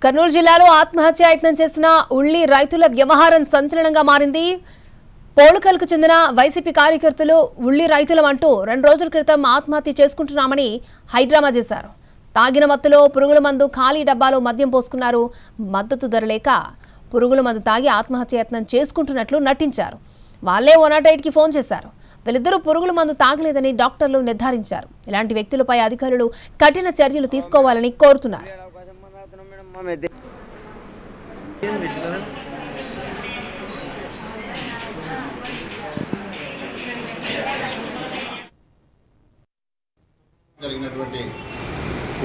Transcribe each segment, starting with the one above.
కర్నూలు జిల్లాలో ఆత్మహత్య యత్నం చేసిన ఉల్లి రైతుల వ్యవహారం సంచలనంగా మారింది. పోలుకల్కు చెందిన వైసీపీ కార్యకర్తలు ఉల్లి రైతులమంటూ 2 రోజుల క్రితం ఆత్మహత్య చేసుకుంటున్నామని హైడ్రామా చేశారు. తాగిన మత్తులో పురుగుల మందు ఖాళీ డబ్బాలో మద్యం పోసుకున్నారు. మద్దతు ధర లేక పురుగుల మందు తాగి ఆత్మహత్య యత్నం చేసుకుంటున్నట్లు నటించారు. వాళ్లే 108కి ఫోన్ చేశారు. వీళ్ళిద్దరూ పురుగుల మందు తాగలేదని డాక్టర్లు నిర్ధారించారు. ఇలాంటి వ్యక్తులపై అధికారులు కఠిన చర్యలు తీసుకోవాలని కోరుతున్నారు. జరిగినటువంటి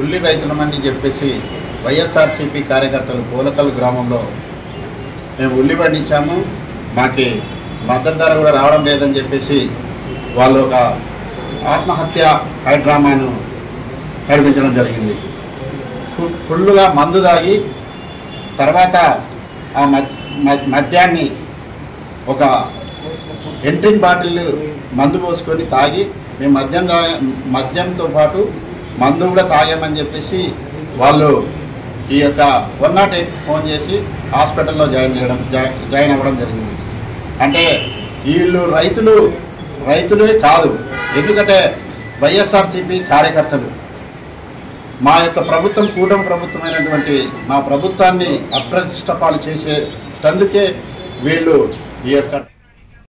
ఉల్లి రైతులమని చెప్పేసి వైఎస్ఆర్సీపీ కార్యకర్తలు పోలకల్ గ్రామంలో మేము ఉల్లి పండించాము, మాకి మద్దతు ధర కూడా రావడం లేదని చెప్పేసి వాళ్ళు ఒక ఆత్మహత్య హైడ్రామాను నడిపించడం జరిగింది. ఫుల్లుగా మందు తాగి తర్వాత ఆ మద్యాన్ని ఒక ఎంట్రిన్ బాటిల్ మందు పోసుకొని తాగి మేము మద్యంతో పాటు మందు కూడా తాగామని చెప్పేసి వాళ్ళు ఈ యొక్క 108 ఫోన్ చేసి హాస్పిటల్లో జాయిన్ అవ్వడం జరిగింది. అంటే వీళ్ళు రైతులే కాదు, ఎందుకంటే వైఎస్ఆర్సీపీ కార్యకర్తలు మా యొక్క ప్రభుత్వం కూటమి ప్రభుత్వమైనటువంటి మా ప్రభుత్వాన్ని అప్రతిష్ట పాలు చేసేటందుకే వీళ్ళు ఈ యొక్క